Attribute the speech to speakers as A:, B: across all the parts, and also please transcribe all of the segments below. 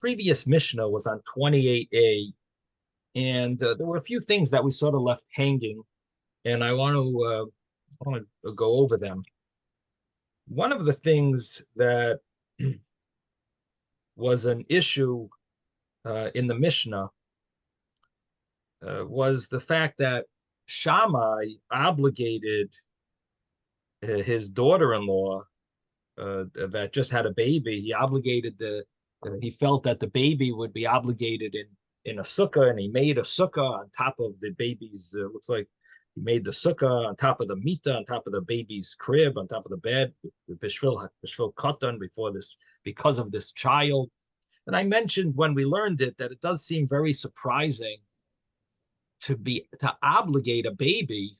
A: previous Mishnah was on 28a, and there were a few things that we sort of left hanging, and I want to go over them. One of the things that was an issue in the Mishnah was the fact that Shammai obligated his daughter-in-law that just had a baby. He felt that the baby would be obligated in a sukkah, and he made a sukkah on top of the baby's. Looks like he made the sukkah on top of the mita, on top of the baby's crib, on top of the bed, bishvil katan because of this child. And I mentioned when we learned it that it does seem very surprising to obligate a baby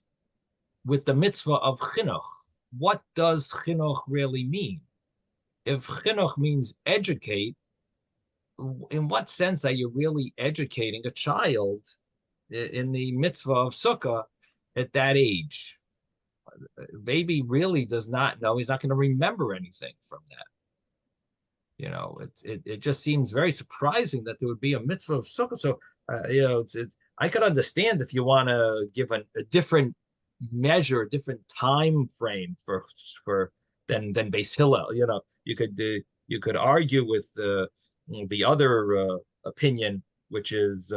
A: with the mitzvah of chinuch. What does chinuch really mean? If chinuch means educate, in what sense are you really educating a child in the mitzvah of sukkah at that age? Baby really does not know. He's not going to remember anything from that. It just seems very surprising that there would be a mitzvah of sukkah. So, I could understand if you want to give a different measure, a different time frame for than Beis Hillel. You could argue with the other opinion, which is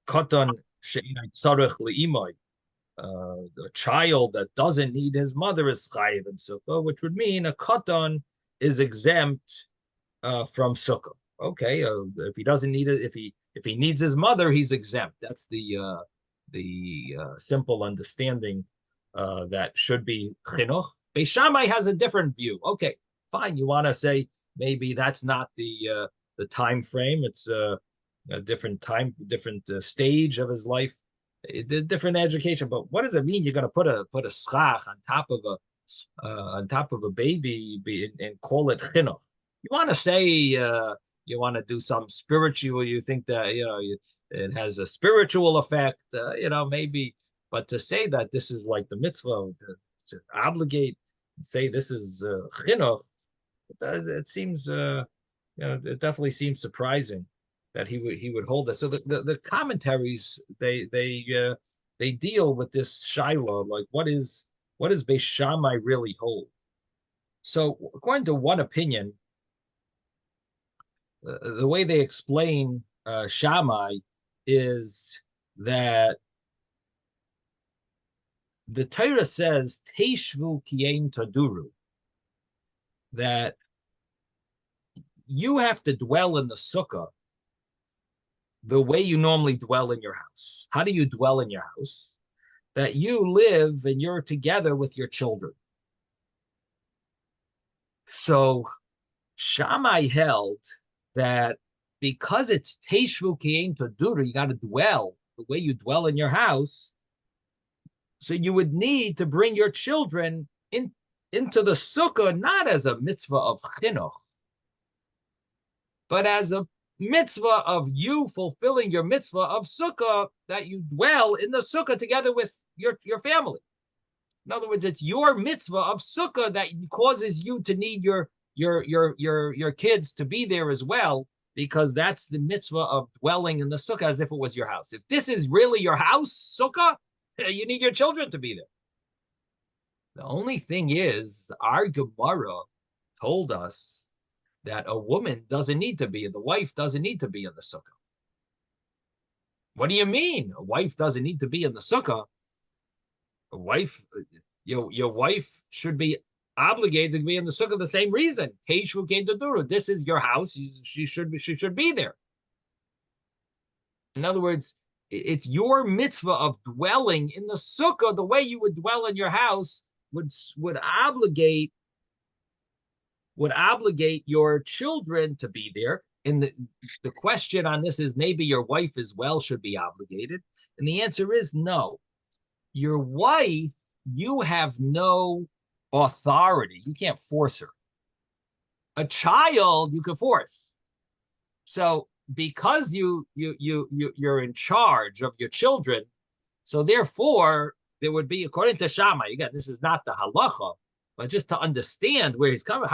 A: katan she'inay tzarech le'imay. A child that doesn't need his mother is chayiv in sukkah, which would mean a katan is exempt from sukkah. Okay, if he doesn't need it, if he needs his mother, he's exempt. That's the simple understanding that should be chinuch. Beis Shammai has a different view. Okay, fine. You want to say maybe that's not the time frame. It's a different time, different stage of his life, different education. But what does it mean? You're going to put a schach on top of a baby and call it chinuch? You want to say you want to do some spiritual. You think that it has a spiritual effect. Maybe. But to say that this is like the mitzvah to obligate and say this is chinuch, it seems it definitely seems surprising that he would hold that. So the commentaries they deal with this shiloh, like what does Beis Shammai really hold? So according to one opinion, the way they explain Shammai is that the Torah says Teishvu Kien Taduru, that you have to dwell in the sukkah the way you normally dwell in your house. How do you dwell in your house? That you live and you're together with your children. So Shammai held that because it's Teishvu Kien Taduru, you got to dwell the way you dwell in your house. So you would need to bring your children into the sukkah, not as a mitzvah of chinuch, but as a mitzvah of you fulfilling your mitzvah of sukkah, that you dwell in the sukkah together with your family. In other words, it's your mitzvah of sukkah that causes you to need your kids to be there as well, because that's the mitzvah of dwelling in the sukkah as if it was your house. If this is really your house, sukkah, you need your children to be there. The only thing is, our Gemara told us that a woman doesn't need to be, the wife doesn't need to be in the sukkah. What do you mean? A wife doesn't need to be in the sukkah? A wife, your wife should be obligated to be in the sukkah the same reason. This is your house. She should be there. In other words, it's your mitzvah of dwelling in the sukkah the way you would dwell in your house would obligate your children to be there. And the question on this is, maybe your wife as well should be obligated. And the answer is no. Your wife, you have no authority. You can't force her. A child, you can force. So because you're in charge of your children, so therefore there would be, according to Shammai, again, this is not the halacha, but just to understand where he's coming.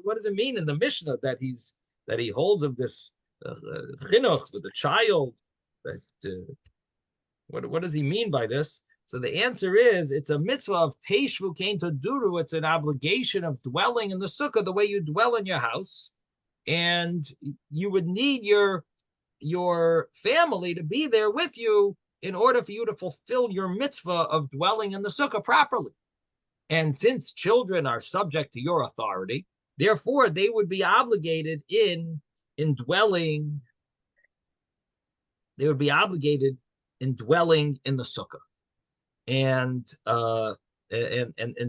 A: What does it mean in the Mishnah that he's that he holds of this chinuch with the child. That what does he mean by this? So the answer is it's a mitzvah of teishvu kein taduru. It's an obligation of dwelling in the sukkah the way you dwell in your house, and you would need your family to be there with you in order for you to fulfill your mitzvah of dwelling in the sukkah properly. And since children are subject to your authority, therefore they would be obligated in dwelling. They would be obligated in dwelling in the sukkah, and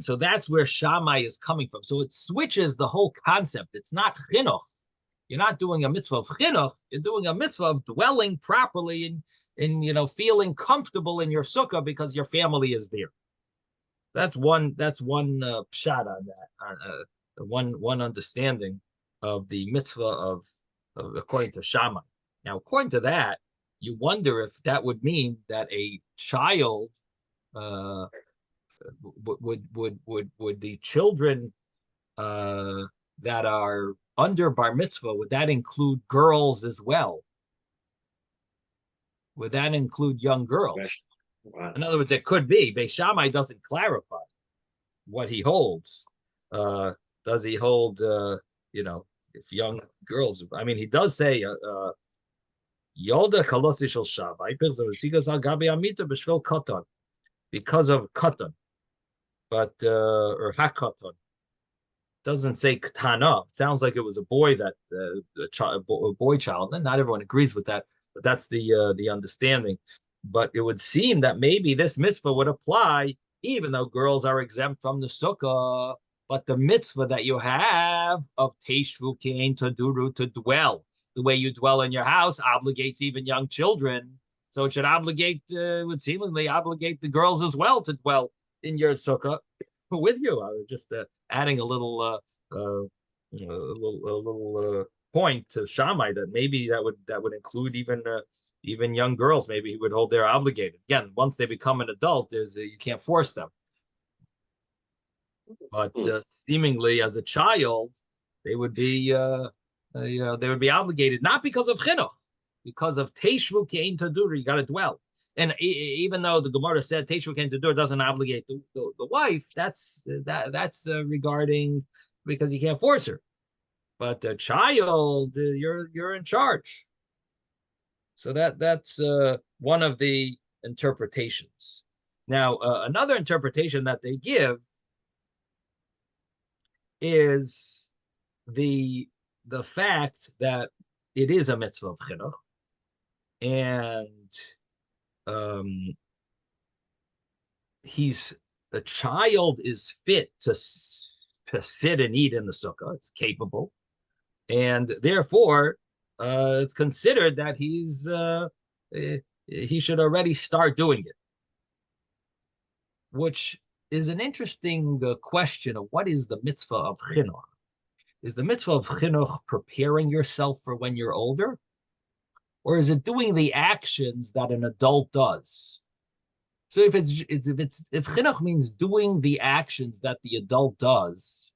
A: so that's where Shammai is coming from. So it switches the whole concept. It's not chinuch. You're not doing a mitzvah of chinuch. You're doing a mitzvah of dwelling properly and feeling comfortable in your sukkah because your family is there. That's one pshat on that. One understanding of the mitzvah of according to Shammai. Now, according to that, you wonder if that would mean that a child would the children that are under bar mitzvah, would that include girls as well? Would that include young girls? Wow. In other words, it could be. Beis Shammai doesn't clarify what he holds. Does he hold, if young girls? I mean, he does say, Yolda kalosi shel Shammai because of katan, but or hakatan. Doesn't say katana. It sounds like it was a boy that a boy child, and not everyone agrees with that, but that's the understanding. But it would seem that maybe this mitzvah would apply even though girls are exempt from the sukkah. But the mitzvah that you have of teishvu kein taduru, to dwell the way you dwell in your house, obligates even young children. So it should would seemingly obligate the girls as well to dwell in your sukkah with you. I was just adding a little point to Shammai that maybe that would include even young girls. Maybe he would hold they're obligated. Again, once they become an adult, you can't force them. But seemingly, as a child, they would be obligated, not because of chinuch, because of teishvu kein tadur. You got to dwell. And even though the Gemara said teishvu kein tadur doesn't obligate the wife, that's regarding because you can't force her. But the child, you're in charge. So that's one of the interpretations. Now, another interpretation that they give is the fact that it is a mitzvah of chinuch, and the child is fit to sit and eat in the sukkah. It's capable, and therefore it's considered that he should already start doing it, which is an interesting question of what is the mitzvah of chinuch. Is the mitzvah of chinuch preparing yourself for when you're older? Or is it doing the actions that an adult does? So if chinuch means doing the actions that the adult does,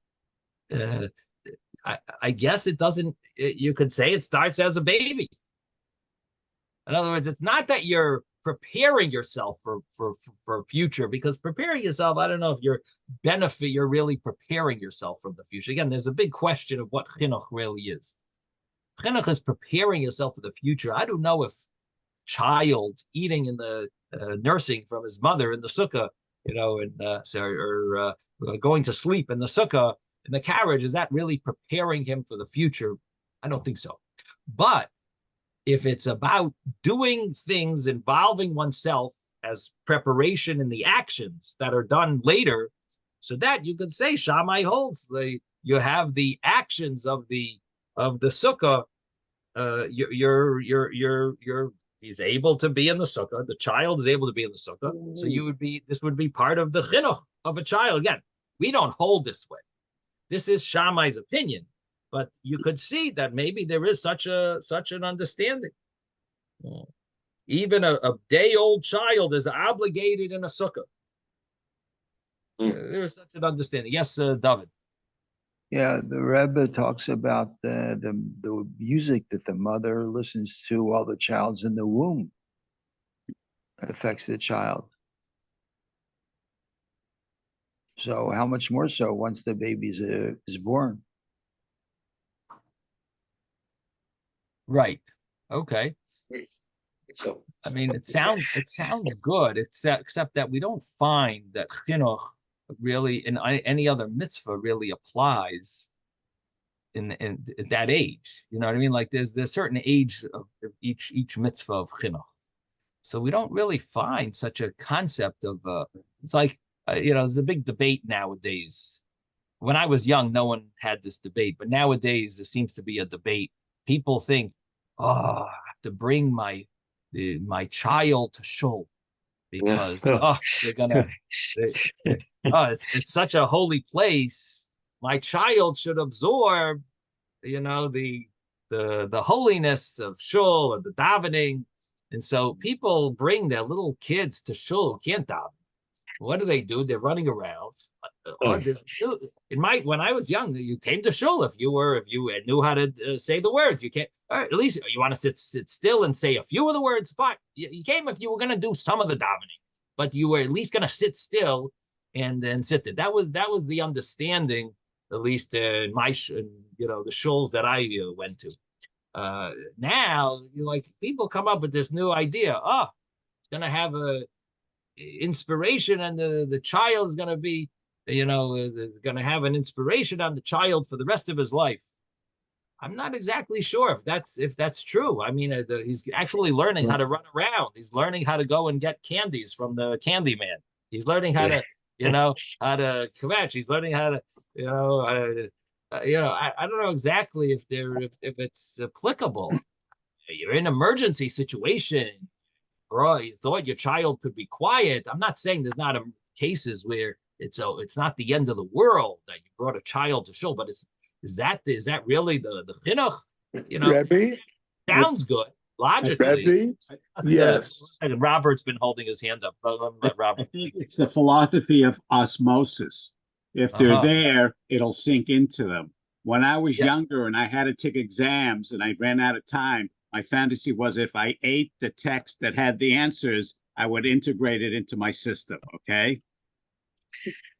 A: I guess it doesn't, you could say it starts as a baby. In other words, it's not that you're preparing yourself for future, because preparing yourself, I don't know if you're really preparing yourself for the future. Again, there's a big question of what chinuch really is. Chinuch is preparing yourself for the future. I don't know if child eating in the nursing from his mother in the sukkah, or going to sleep in the sukkah in the carriage, is that really preparing him for the future? I don't think so. But if it's about doing things involving oneself as preparation in the actions that are done later, so that you could say Shammai holds you have the actions of the sukkah. He's able to be in the sukkah. The child is able to be in the sukkah. So this would be part of the chinuch of a child. Again, we don't hold this way. This is Shammai's opinion. But you could see that maybe there is such an understanding. Even a day-old child is obligated in a sukkah. There is such an understanding. Yes, David.
B: Yeah, the Rebbe talks about the music that the mother listens to while the child's in the womb affects the child. So how much more so once the baby is born?
A: Right. Okay.
B: So
A: I mean, it sounds good, except that we don't find that chinuch really in any other mitzvah really applies in at that age. You know what I mean? Like there's certain age of each mitzvah of chinuch. So we don't really find such a concept of it's like there's a big debate nowadays. When I was young, no one had this debate, but nowadays there seems to be a debate. People think, oh, I have to bring my child to shul
C: Yeah.
A: because they're gonna oh it's such a holy place. My child should absorb, the holiness of shul or the davening. And so people bring their little kids to shul who can't daven. What do? They're running around. Or this when I was young, you came to shul if you knew how to say the words. You can't, or at least you want to sit still and say a few of the words. Fine, you came if you were going to do some of the davening, but you were at least going to sit still and then sit there. That was the understanding, at least in the shuls that I went to. Now, like people come up with this new idea. Oh, it's going to have a inspiration, and the child is going to be going to have an inspiration on the child for the rest of his life. I'm not exactly sure if that's true. I mean, he's actually learning how to run around. He's learning how to go and get candies from the candy man. He's learning how to how to kvetch. He's learning how to I don't know exactly if it's applicable. You're in an emergency situation, bro. You thought your child could be quiet. I'm not saying there's not cases where it's not the end of the world that you brought a child to show, but is that really the chinuch?
D: Rebbe,
A: Sounds good logically.
D: Rebbe, yes.
A: And Robert's been holding his hand up. Let Robert.
E: I think it's the philosophy of osmosis. If they're there, it'll sink into them. When I was younger and I had to take exams and I ran out of time, my fantasy was if I ate the text that had the answers, I would integrate it into my system. Okay.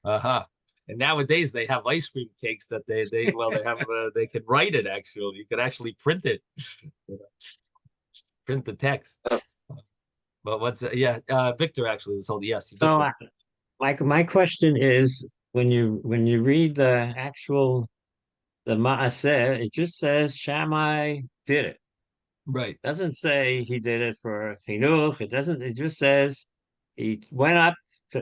A: And nowadays they have ice cream cakes that they have they can write it. Actually, you could actually print it, print the text. But Victor actually was told yes.
C: So my question is, when you read the Maaseh, it just says Shammai did it.
A: Right.
C: It doesn't say he did it for chinuch. It just says he went up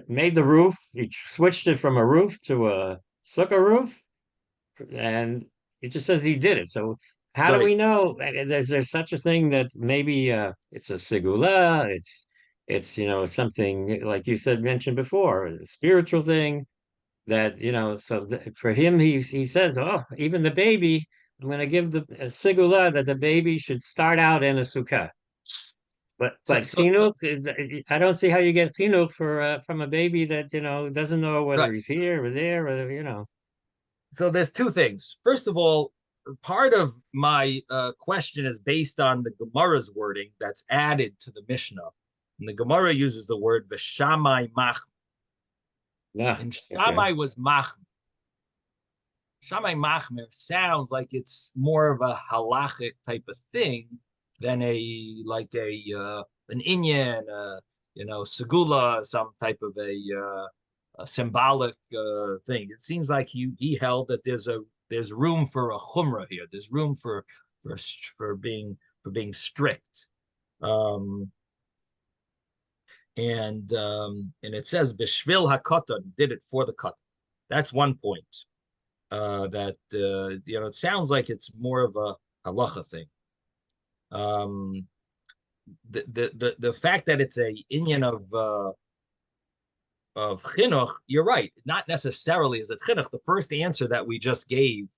C: made the roof. He switched it from a roof to a sukkah roof, and it just says he did it. So how do we know? Is there such a thing that maybe it's a segula? It's something like you mentioned before, a spiritual thing that So for him, he says, oh, even the baby. I'm going to give the segula that the baby should start out in a sukkah. But chinuch, I don't see how you get chinuch from a baby that doesn't know whether he's here or there or.
A: So there's two things. First of all, part of my question is based on the Gemara's wording that's added to the Mishnah, and the Gemara uses the word v'shamai mach. And Shammai was machmer. Shammai machmer sounds like it's more of a halachic type of thing than an inyan, segula, some type of a symbolic thing. It seems like he held that there's room for a chumrah here. There's room for being strict. And it says b'shvil hakoton, did it for the cut. That's one point. It sounds like it's more of a halacha thing. The fact that it's a inyan of chinuch, you're right. Not necessarily is it chinuch. The first answer that we just gave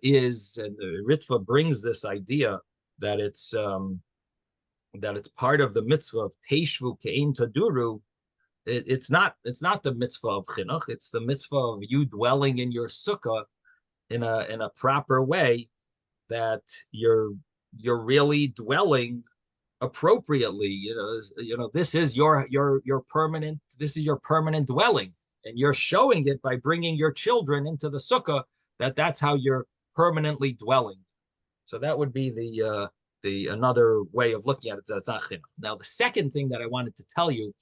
A: is, and Ritva brings this idea that it's part of the mitzvah of teishvu kein taduru. It's not the mitzvah of chinuch. It's the mitzvah of you dwelling in your sukkah in a proper way, that you're really dwelling appropriately. This is your permanent, dwelling, and you're showing it by bringing your children into the sukkah, that's how you're permanently dwelling. So that would be the another way of looking at it. That's not chinuch. Now, the second thing that I wanted to tell you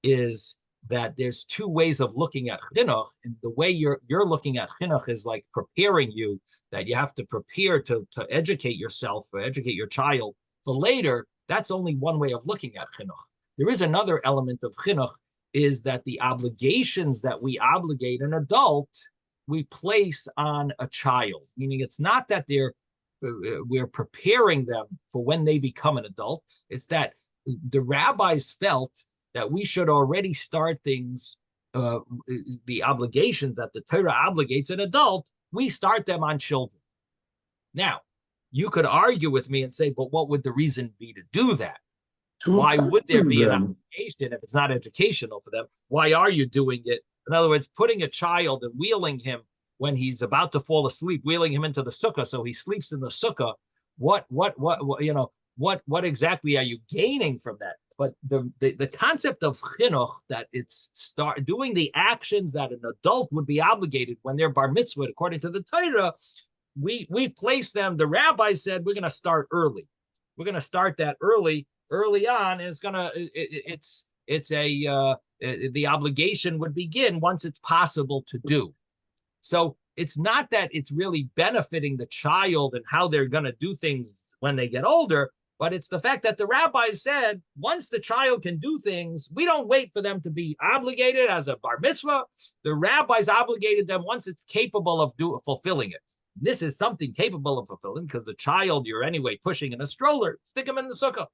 A: is that there's two ways of looking at chinuch, and the way you're looking at chinuch is like preparing you, that you have to prepare to educate yourself or educate your child for later. That's only one way of looking at chinuch. There is another element of chinuch, is that the obligations that we obligate an adult, we place on a child. Meaning, it's not that we're preparing them for when they become an adult. It's that the rabbis felt that we should already start things, the obligations that the Torah obligates an adult, we start them on children. Now, you could argue with me and say, but what would the reason be to do that? Why would there be an obligation if it's not educational for them? Why are you doing it? In other words, putting a child and wheeling him when he's about to fall asleep, wheeling him into the sukkah so he sleeps in the sukkah. What exactly are you gaining from that? But the concept of chinuch, that it's doing the actions that an adult would be obligated when they're bar mitzvah according to the Torah, we place them. The rabbi said we're going to start early. We're going to start that early on, and the obligation would begin once it's possible to do. So it's not that it's really benefiting the child and how they're going to do things when they get older, but it's the fact that the rabbi said once the child can do things, we don't wait for them to be obligated as a bar mitzvah. The rabbis obligated them once it's capable of fulfilling it. This is something capable of fulfilling, because the child you're anyway pushing in a stroller, stick him in the sukkah.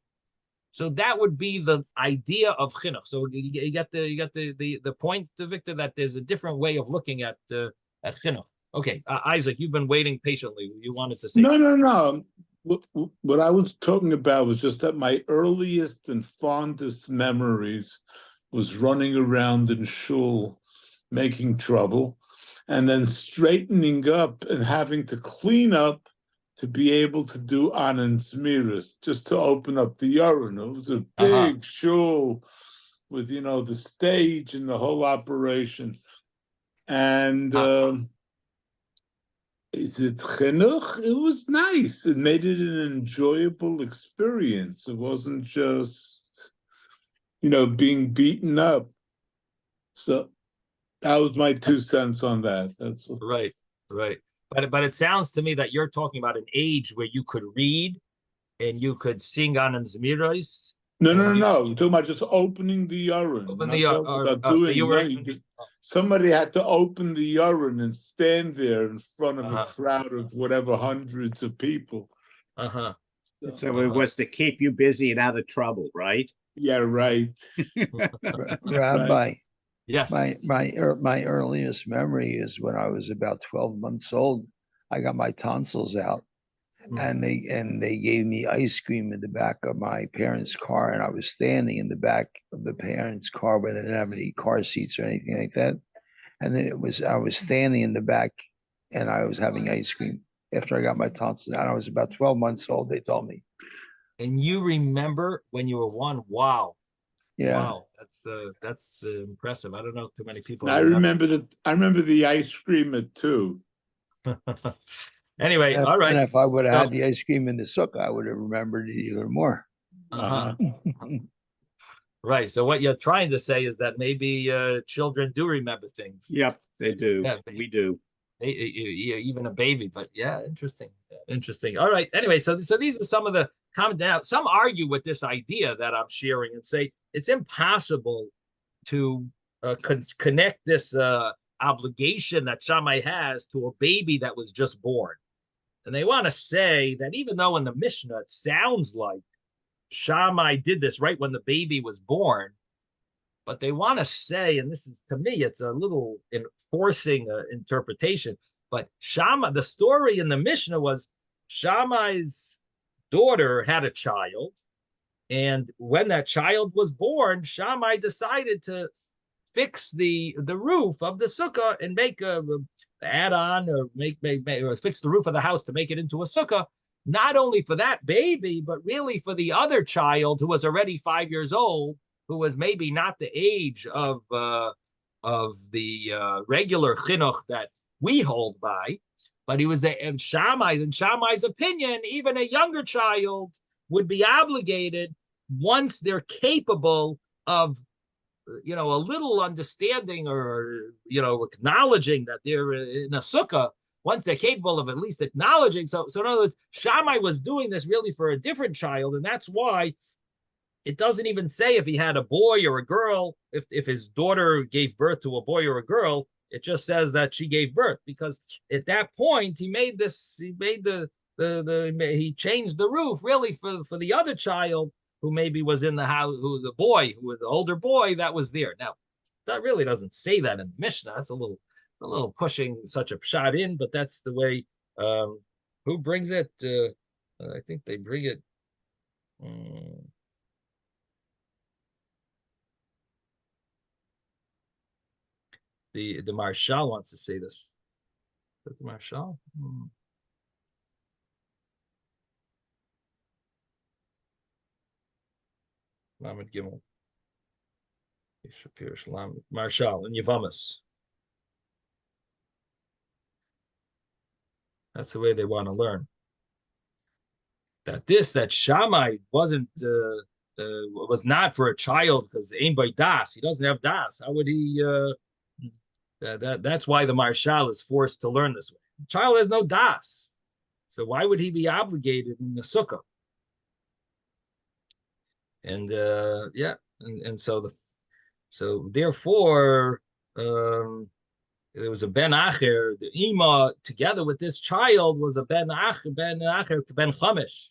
A: So that would be the idea of chinuch. So you get the point, Victor, that there's a different way of looking at chinuch. Okay, Isaac, you've been waiting patiently. You wanted to say
D: No. What I was talking about was just that my earliest and fondest memories was running around in shul, making trouble, and then straightening up and having to clean up to be able to do Anan Zmiris, just to open up the Yaron. It was a big shul with, the stage and the whole operation. And is it chinuch? It was nice. It made it an enjoyable experience. It wasn't just, being beaten up. So that was my 2 cents on that. That's
A: right. But it sounds to me that you're talking about an age where you could read and you could sing on Zmiros.
D: No. I'm talking about just opening the Yaron. Somebody had to open the Yaron and stand there in front of a crowd of whatever hundreds of people.
E: So it was to keep you busy and out of trouble, right?
D: Yeah, right.
B: Rabbi.
D: Right.
A: Yes.
B: My earliest memory is when I was about 12 months old. I got my tonsils out, and they gave me ice cream in the back of my parents' car, and I was standing in the back of the parents' car where they didn't have any car seats or anything like that. And then I was standing in the back, and I was having ice cream after I got my tonsils out. I was about 12 months old, they told me.
A: And you remember when you were 1? Wow.
B: Yeah.
A: Wow, that's impressive. I don't know too many people.
D: I remember the ice cream at 2.
A: Anyway, all right.
B: And if I would have had the ice cream in the sukkah, I would have remembered it even more.
A: Right. So what you're trying to say is that maybe children do remember things.
E: Yep, they do. Yeah, we do.
A: Even a baby, but yeah, interesting. All right. Anyway, so these are some of the comments. Now, some argue with this idea that I'm sharing and say it's impossible to connect this obligation that Shammai has to a baby that was just born. And they want to say that even though in the Mishnah it sounds like Shammai did this right when the baby was born, but they want to say, and this is, to me, it's a little enforcing interpretation, but Shammai, the story in the Mishnah was Shammai's daughter had a child, and when that child was born, Shammai decided to fix the roof of the sukkah and make a add on or make or fix the roof of the house to make it into a sukkah, not only for that baby, but really for the other child who was already 5 years old, who was maybe not the age of the regular chinuch that we hold by, but he was in Shammai's opinion, even a younger child would be obligated once they're capable of, a little understanding or, acknowledging that they're in a sukkah, once they're capable of at least acknowledging. So in other words, Shammai was doing this really for a different child, and that's why it doesn't even say if he had a boy or a girl, if his daughter gave birth to a boy or a girl. It just says that she gave birth, because at that point he changed the roof really for the other child who maybe was in the house, who the older boy that was there. Now, that really doesn't say that in the Mishnah. That's a little pushing such a shot in, but that's the way. Who brings it? I think they bring it. The Marshal wants to say this. Is that the Marshal? Lamed Gimel. Marshal and Yavamas. That's the way they want to learn. That Shammai was not for a child because Ein by Das. He doesn't have Das. How would he? That's why the Marshal is forced to learn this way. The child has no Das, so why would he be obligated in the sukkah? And so therefore, there was a ben acher. The ima together with this child was a ben acher, ben chamish,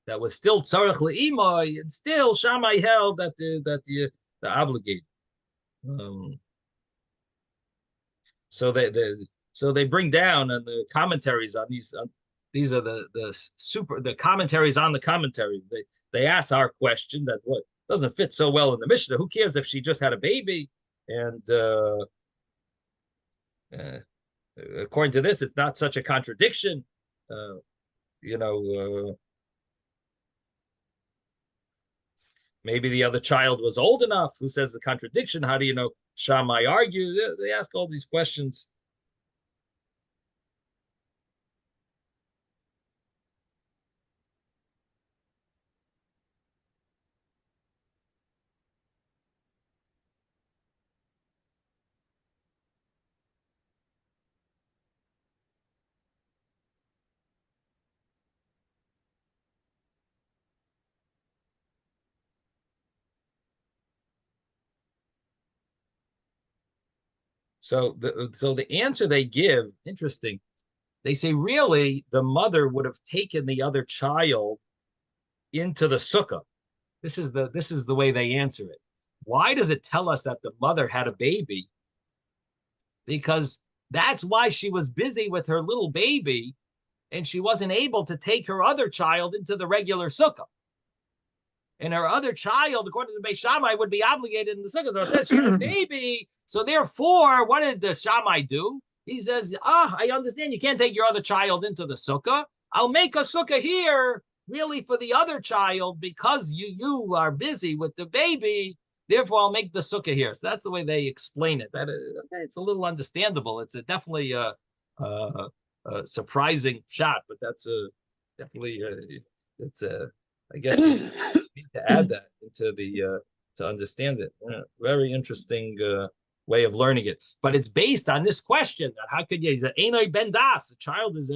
A: that was still tzarich leima, and still Shammai held that the obligated. So they bring down and the commentaries on these. These are the commentaries on the commentary. They ask our question that what doesn't fit so well in the Mishnah. Who cares if she just had a baby? And according to this, it's not such a contradiction. Maybe the other child was old enough. Who says the contradiction? How do you know? Shammai argues. They ask all these questions. So the answer they give, interesting. They say really the mother would have taken the other child into the sukkah. This is the way they answer it. Why does it tell us that the mother had a baby? Because that's why she was busy with her little baby, and she wasn't able to take her other child into the regular sukkah. And her other child, according to Beis Shammai, would be obligated in the sukkah. So it says she had a baby. So therefore, what did the Shammai do? He says, I understand you can't take your other child into the sukkah. I'll make a sukkah here really for the other child because you are busy with the baby. Therefore, I'll make the sukkah here. So that's the way they explain it. It's a little understandable. It's definitely a surprising shot, but that's definitely I guess you need to add that into to understand it. Very interesting way of learning it. But it's based on this question that how could you? He's an Einoi Ben Das. The child is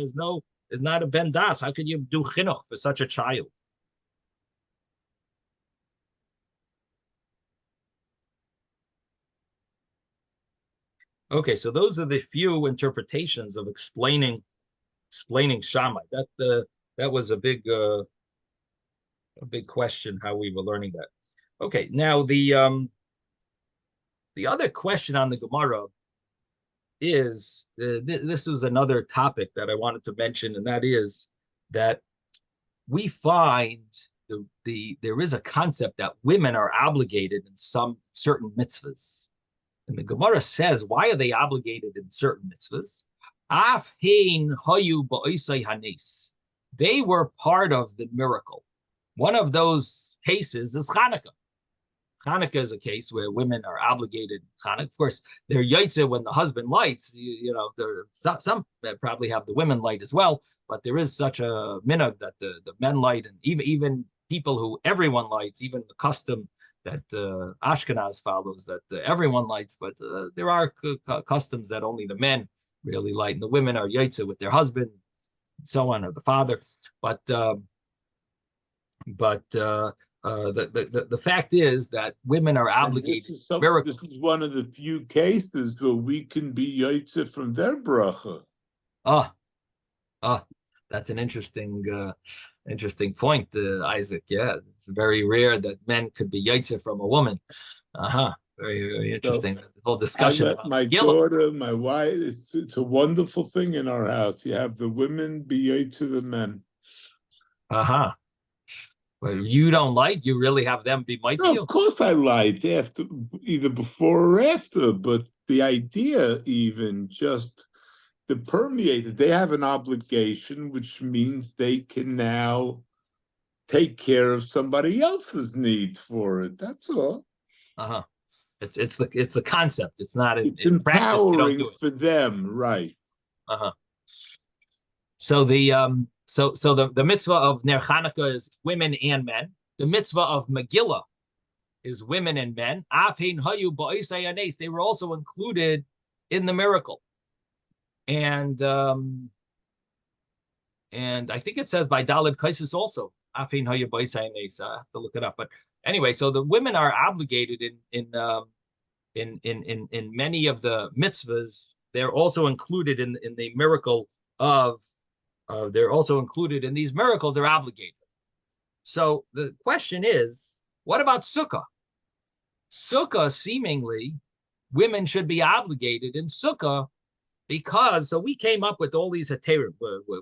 A: not a Ben Das. How could you do chinuch for such a child? Okay, so those are the few interpretations of explaining Shammai. That was a big question how we were learning that. Okay, now the other question on the Gemara is this is another topic that I wanted to mention, and that is that we find there is a concept that women are obligated in some certain mitzvahs. And the Gemara says, why are they obligated in certain mitzvahs? Af hein hayu ba'isai hanes. They were part of the miracle. One of those cases is Hanukkah. Hanukkah is a case where women are obligated. Hanukkah, of course, they're yaitze when the husband lights. There some probably have the women light as well, but there is such a minhag that the men light, and even people who everyone lights, even the custom that Ashkenaz follows that everyone lights, but there are customs that only the men really light, and the women are yaitze with their husband, and so on, or the father. But the fact is that women are obligated.
D: This is one of the few cases where we can be yaitze from their bracha.
A: That's an interesting point, Isaac. Yeah, it's very rare that men could be yaitze from a woman. Very, very interesting. The whole discussion
D: I let
A: about
D: my daughter, my wife. It's a wonderful thing in our house. You have the women be yaitze the men.
A: Well, you don't light. You really have them be mighty.
D: No, of course I light after, either before or after. But the idea, even just to permeate it, they have an obligation, which means they can now take care of somebody else's needs for it. That's all.
A: It's the concept. It's not
D: it's
A: in practice. You don't do it
D: for them, right?
A: So the the mitzvah of Ner Chanukah is women and men. The mitzvah of Megillah is women and men. Afin hayu ba'isai hanes. They were also included in the miracle, and I think it says by Daled Kaisis also. Afin hayu ba'isai hanes. I have to look it up, but anyway, so the women are obligated in many of the mitzvahs. They're also included in the miracle of. They're also included in these miracles. They're obligated. So the question is, what about Sukkah? Sukkah, seemingly, women should be obligated in Sukkah because, so we came up with all these heterim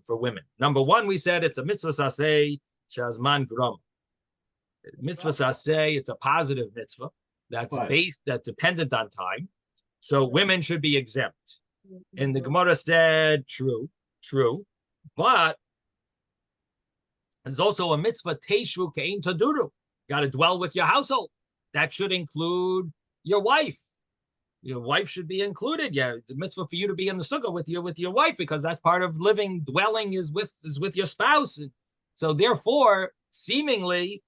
A: for women. Number one, we said it's a mitzvah saseh shazman grum. Mitzvah saseh, it's a positive mitzvah that's dependent on time. So women should be exempt. And the Gemara said, true. But there's also a mitzvah, Teishvu Kein Taduru. Got to dwell with your household. That should include your wife. Your wife should be included. Yeah, the mitzvah for you to be in the sukkah with your wife, because that's part of living. Dwelling is with your spouse. And so therefore, seemingly,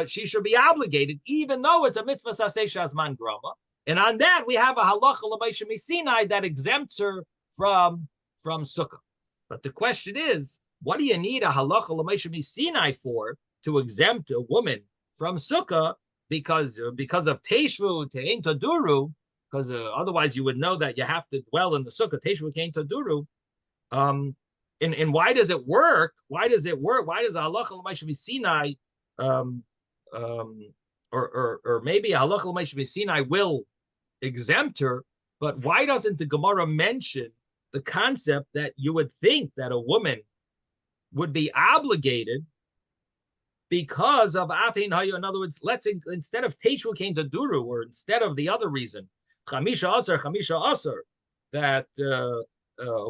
A: she should be obligated, even though it's a mitzvah saseh shazman grama. And on that, we have a halacha l'maisha Sinai that exempts her from sukkah. But the question is, what do you need a halacha l'maisha Sinai for to exempt a woman from sukkah? Because of teishvu te'ein taduru, because otherwise you would know that you have to dwell in the sukkah. Teishvu te'ein taduru. And why does it work? Why does a halacha l'maisha Sinai, or maybe a halacha l'maisha Sinai will exempt her? But why doesn't the Gemara mention the concept that you would think that a woman would be obligated because of Afin Hayu? In other words, instead of Teishvu Kein Taduru, or instead of the other reason, Chamisha Asar, that a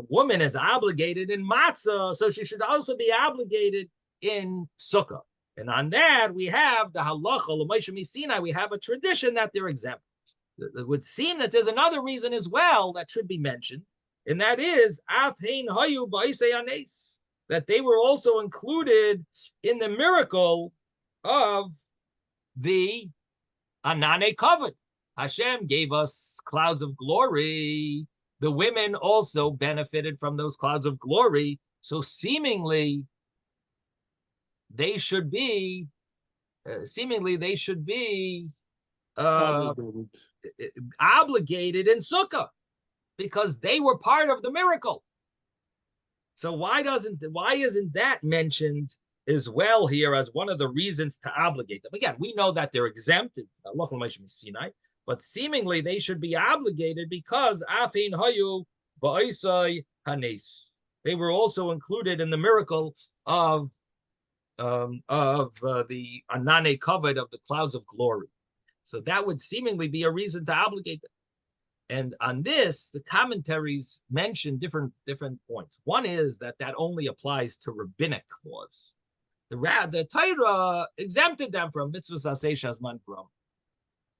A: woman is obligated in Matzah, so she should also be obligated in Sukkah. And on that, we have the halacha l'maisha Sinai. We have a tradition that they're exempt. It would seem that there's another reason as well that should be mentioned, and that is Afin Hayu ba'isei hanes, that they were also included in the miracle of the Anane Kavod. Hashem gave us clouds of glory. The women also benefited from those clouds of glory. So seemingly, they should be obligated in Sukkah, because they were part of the miracle. So why isn't that mentioned as well here as one of the reasons to obligate them? Again, we know that they're exempted, but seemingly they should be obligated because Afin Hayu ba'isai hanes. They were also included in the miracle of the Anane Kavod, of the clouds of glory. So that would seemingly be a reason to obligate them. And on this, the commentaries mention different points. One is that only applies to rabbinic laws. The Torah exempted them from mitzvahs aseh shazman bram.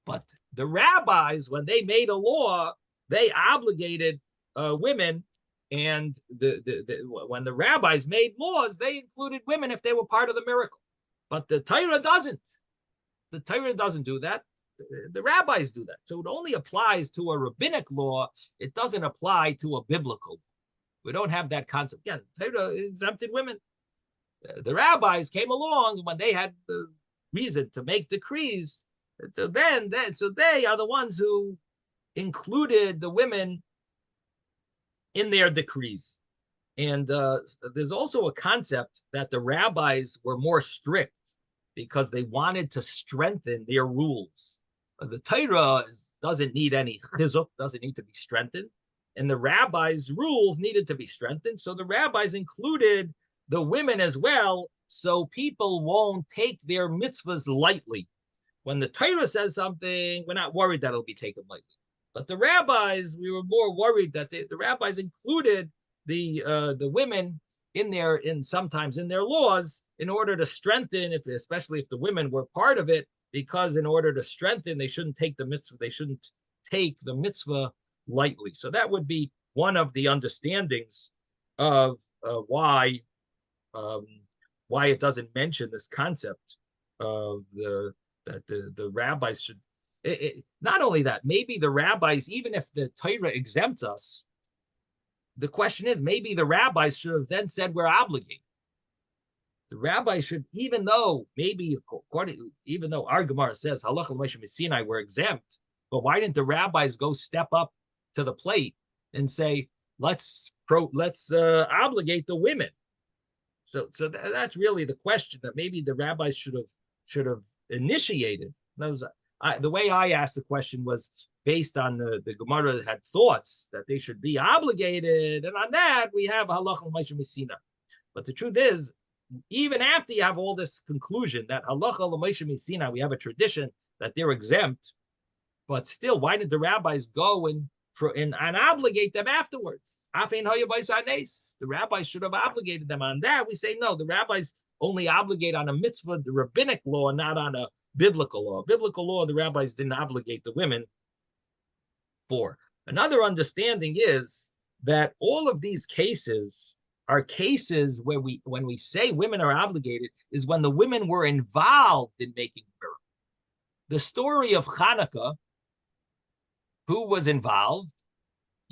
A: But the rabbis, when they made a law, they obligated women. And when the rabbis made laws, they included women if they were part of the miracle. But the Torah doesn't. The Torah doesn't do that. The rabbis do that. So it only applies to a rabbinic law. It doesn't apply to a biblical law. We don't have that concept. Again, Torah exempted women. The rabbis came along when they had the reason to make decrees. So they are the ones who included the women in their decrees. And there's also a concept that the rabbis were more strict because they wanted to strengthen their rules. The Torah doesn't need any chizuk, doesn't need to be strengthened. And the rabbis' rules needed to be strengthened. So the rabbis included the women as well, so people won't take their mitzvahs lightly. When the Torah says something, we're not worried that it'll be taken lightly. But the rabbis, we were more worried that the rabbis included the women sometimes in their laws in order to strengthen, especially if the women were part of it, because in order to strengthen, they shouldn't take the mitzvah lightly. So that would be one of the understandings of why it doesn't mention this concept of the rabbis should. Not only that, maybe the rabbis, even if the Torah exempts us, the question is maybe the rabbis should have then said we're obligated. The rabbis should, even though our Gemara says halacha l'Moshe Sinai we're exempt, but why didn't the rabbis go step up to the plate and say let's obligate the women? So that's really the question that maybe the rabbis should have initiated. The way I asked the question was based on the Gemara had thoughts that they should be obligated, and on that we have halacha l'Moshe Sinai. But the truth is, even after you have all this conclusion that halacha l'Moshe Sinai, we have a tradition that they're exempt, but still, why did the rabbis go and obligate them afterwards? The rabbis should have obligated them on that. We say no, the rabbis only obligate on a mitzvah, the rabbinic law, not on a biblical law. Biblical law, the rabbis didn't obligate the women for. Another understanding is that all of these cases are cases where when we say women are obligated, is when the women were involved in making the miracle. The story of Hanukkah, who was involved?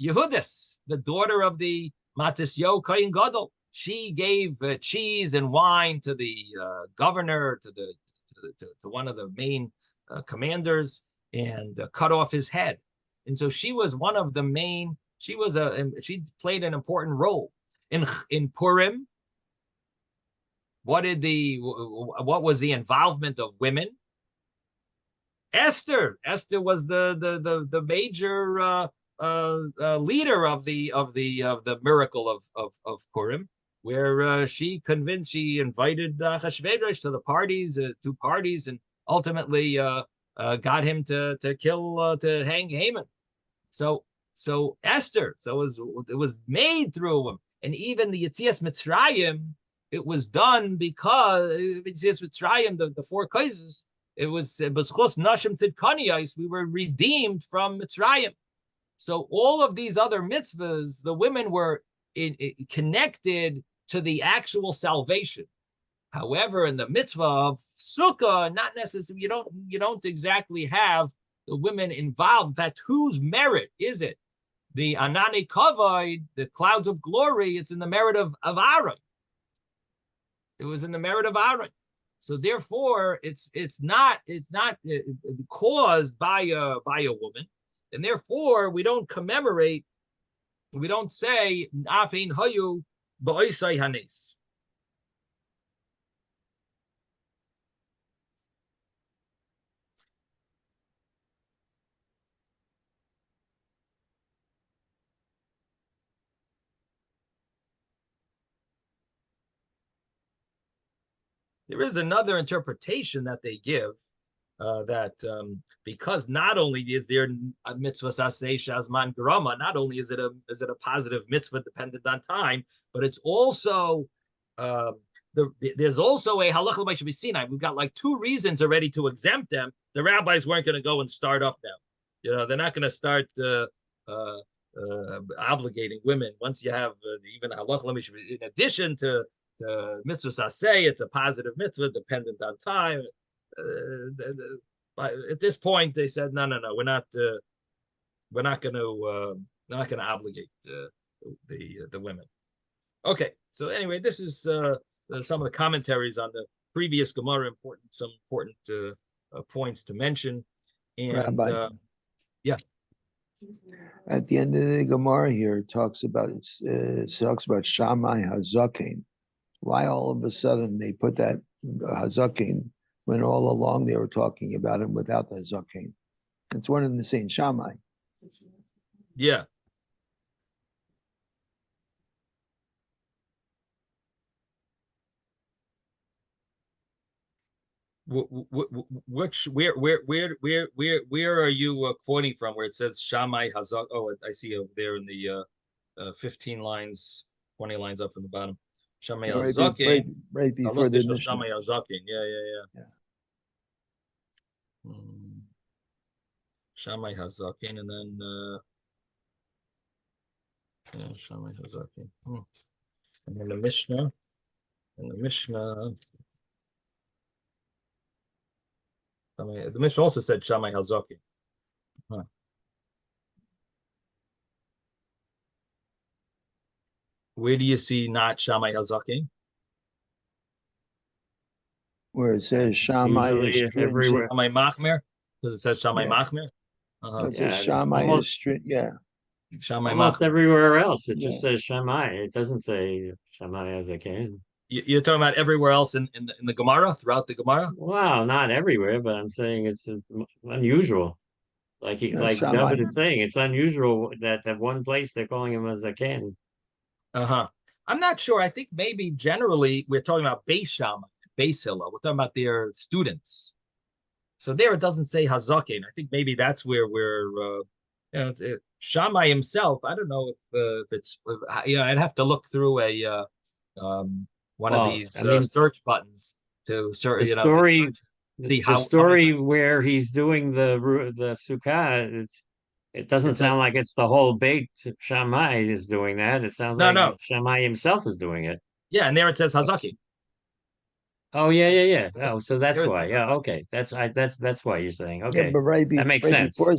A: Yehudis, the daughter of the Matisyo Kohen Gadol. She gave cheese and wine to the governor, to one of the main commanders, and cut off his head. And so she was one of the main. She played an important role in Purim. What was the involvement of women? Esther was the major leader of the miracle of Purim, where she invited Achashverosh to the parties, two parties, and ultimately got him to hang Haman. So Esther, it was made through a woman, and even the Yetzias Mitzrayim, it was done because Yetzias Mitzrayim, the four kaisers, it was b'schus nashim tzidkaniyos, we were redeemed from Mitzrayim. So all of these other mitzvahs, the women were connected to the actual salvation. However, in the mitzvah of Sukkah, not necessarily, you don't exactly have the women involved. In fact, whose merit is it? The Anani Kavod, the clouds of glory, it's in the merit of Aaron. It was in the merit of Aaron. So therefore, it's not caused by a woman. And therefore, we don't commemorate, we don't say, Afin Hayu Ba'isai Hanes. There is another interpretation that they give, that because not only is there a mitzvah saseh shazman grama, not only is it a positive mitzvah dependent on time, but it's also there's also a halacha l'maisha Sinai. We've got like 2 reasons already to exempt them. The rabbis weren't going to go and start up now. They're not going to start obligating women once you have even halacha l'maisha. In addition to mitzvah saseh, it's a positive mitzvah dependent on time. At this point, they said, no, we're not going to obligate the women. Okay, so anyway, this is some of the commentaries on the previous Gemara. Some important points to mention. And
B: Rabbi,
A: yeah,
B: at the end of the Gemara here, it talks about Shammai Hazakin. Why all of a sudden they put that Hazakin when all along they were talking about him without the Hazakin? It's one and the same, Shammai.
A: Yeah. Where are you quoting from? Where it says Shammai Hazak? Oh, I see over there in the 15 lines, 20 lines up from the bottom. Shammai Hazakin,
B: right before the Mishnah.
A: Shammai Hazakin. Yeah. Shammai Hazakin, and then Shammai Hazakin. And then the Mishnah. The Mishnah also said Shammai Hazakin. Where do you see not Shammai Hazakin?
B: Where it says Shammai is
C: Usually everywhere.
A: Shammai Machmer? Because it says Shammai Machmer?
B: It says Shammai is strict,
A: Shammai
C: almost
A: Machmer.
C: everywhere else, it just says Shammai. It doesn't say Shammai as a can.
A: You're talking about everywhere else in the Gemara, throughout the Gemara?
C: Wow, not everywhere, but I'm saying it's unusual. Like David is saying, it's unusual that one place they're calling him as a can.
A: I'm not sure. I think maybe generally we're talking about Beis Shammai, Beis Hillel. We're talking about their students. So there it doesn't say Hazakin. I think maybe that's where we're Shammai himself. I don't know if it's I'd have to look through a one of these search buttons to search.
C: The story where he's doing the sukkah. It doesn't sound like it's the whole Beit Shammai is doing that. It sounds like Shammai himself is doing it.
A: Yeah, and there it says Hazakin.
C: Oh yeah. Oh, so that's why. Yeah, okay. That's why you're saying. Okay,
B: yeah, but
C: that makes sense.
B: Before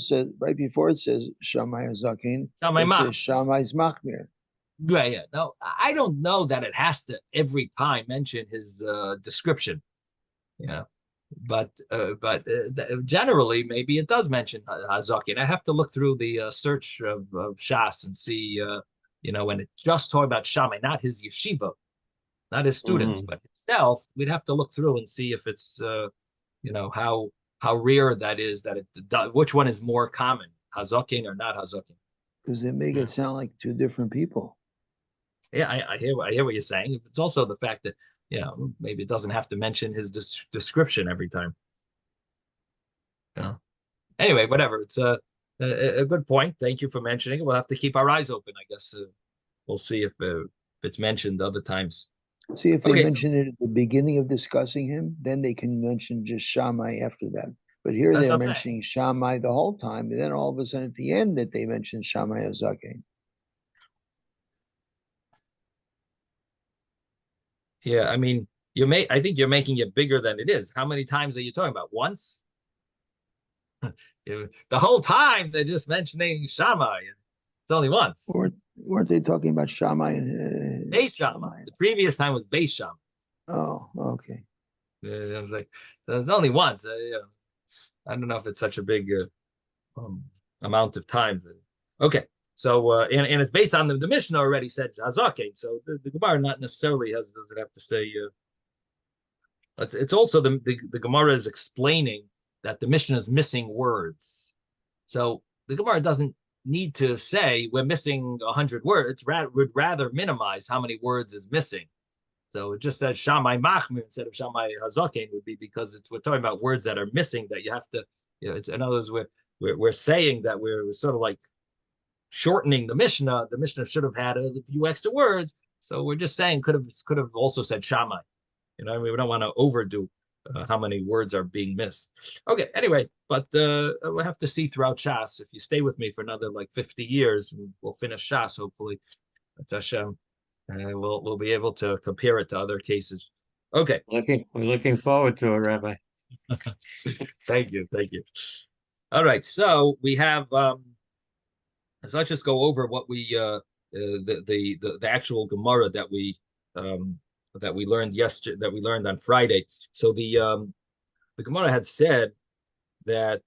B: it says Shammai Hazakin,
A: it
B: says Shammai's Machmir.
A: Yeah. No, I don't know that it has to every time mention his description. But generally, maybe it does mention Hazakin. I have to look through the search of Shas and see, when it's just talking about Shammai, not his yeshiva, not his students, but himself. We'd have to look through and see if it's, how rare that is. Which one is more common, Hazakin or not Hazakin?
B: Because they make it sound like 2 different people.
A: Yeah, I hear what you're saying. It's also the fact that maybe it doesn't have to mention his description every time. Anyway, whatever. It's a good point. Thank you for mentioning it. We'll have to keep our eyes open, I guess. We'll see if it's mentioned other times.
B: See, if they mention it at the beginning of discussing him, then they can mention just Shammai after that. But here they're mentioning Shammai the whole time, and then all of a sudden at the end that they mention Shammai Hazakin.
A: Yeah, I mean, I think you're making it bigger than it is. How many times are you talking about? Once? The whole time they're just mentioning Shammai. It's only once.
B: Weren't they talking about Shammai?
A: Beis Shammai. The previous time was Beis Shammai.
B: Oh, okay.
A: I was like, there's only once. I don't know if it's such a big amount of times. Okay. So and it's based on the Mishnah already said Hazakin. So the Gemara not necessarily does it have to say. It's also the Gemara is explaining that the Mishnah is missing words. So the Gemara doesn't need to say we're missing 100 words. Would rather minimize how many words is missing. So it just says Shamai Machmir instead of Shamai Hazaken would be because we're talking about words that are missing that you have to, it's in other words, we're saying that we're sort of like shortening the Mishnah. The Mishnah should have had a few extra words. So we're just saying could have also said Shammai. I mean, we don't want to overdo how many words are being missed. Okay, anyway, but we'll have to see throughout Shas. If you stay with me for another like 50 years, we'll finish Shas, hopefully. That's Hashem. We'll be able to compare it to other cases. Okay.
C: We're looking forward to it, Rabbi.
A: Thank you. All right, so we have so let's just go over what we the actual Gemara that we learned yesterday, that we learned on Friday. So the Gemara had said that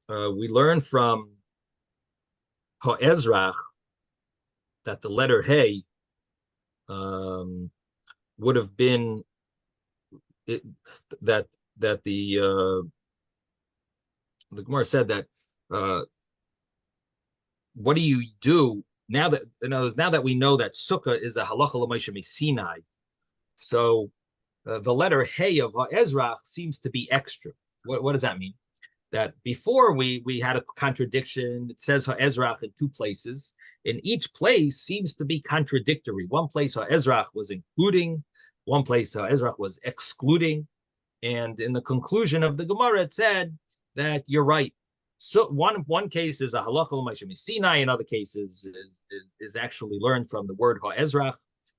A: we learned from Ha'ezrach that the letter Hey would have been that the Gemara said that what do you do now that we know that Sukkah is a halacha l'moshe Sinai? So the letter Hey of Ha'ezrach seems to be extra. What does that mean? That before we had a contradiction. It says Ha'ezrach in two places. In each place seems to be contradictory. One place Ha'ezrach was including, one place Ha'ezrach was excluding. And in the conclusion of the Gemara, it said that you're right. So one case is a halacha l'moshe Sinai. In other cases is actually learned from the word Ha'ezrach.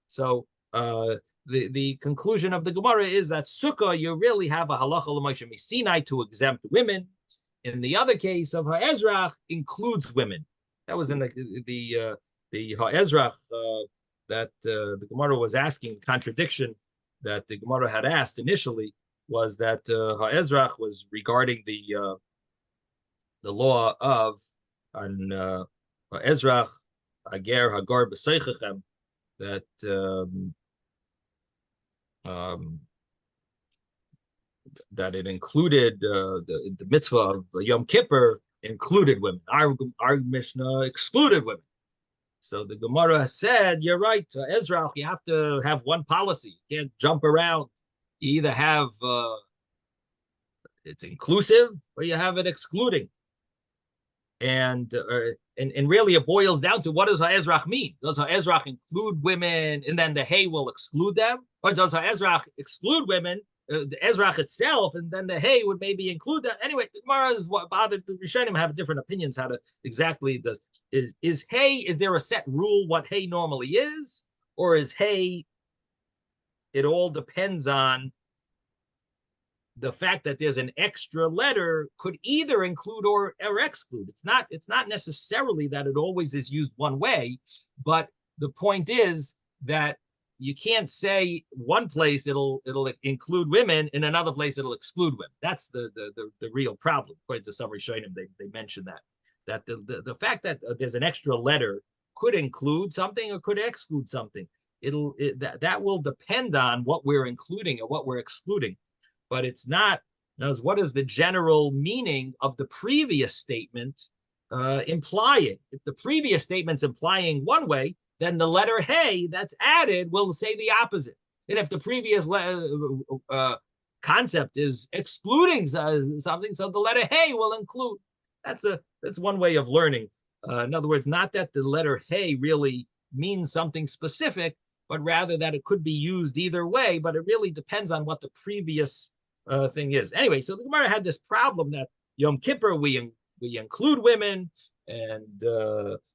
A: So the conclusion of the Gemara is that Sukkah, you really have a halacha l'moshe Sinai to exempt women. In the other case of Ha'ezrach, includes women. That was in the Ha'ezrach that the Gemara was asking. Contradiction that the Gemara had asked initially was that Ha'ezrach was regarding the law of Ha'ezrach Ager Hagar B'Seichechem, that that it included the mitzvah of Yom Kippur included women. Our Mishnah excluded women. So the Gemara said, you're right, Ezra, you have to have one policy. You can't jump around. You either have it's inclusive or you have it excluding. And really it boils down to, what does Ha'ezrach mean? Does Ha'ezrach include women and then the Hey will exclude them? Or does Ha'ezrach exclude women, the Ezrach itself, and then the Hey would maybe include that? Anyway, the Gemara is what bothered. The Rishonim have different opinions how to exactly does. Is Hey, is there a set rule what Hey normally is? Or is Hey, it all depends on the fact that there's an extra letter could either include or exclude. It's not necessarily that it always is used one way, but the point is that you can't say one place it'll include women, in another place it'll exclude women. That's the real problem. According to some Rishonim, they mentioned that the fact that there's an extra letter could include something or could exclude something. That will depend on what we're including or what we're excluding. But it's not, what is the general meaning of the previous statement implying? If the previous statement's implying one way, then the letter Hey that's added will say the opposite. And if the previous concept is excluding something, so the letter Hey will include. That's one way of learning. In other words, not that the letter Hey really means something specific, but rather that it could be used either way, but it really depends on what the previous thing is. Anyway, so the Gemara had this problem that Yom Kippur we include women, and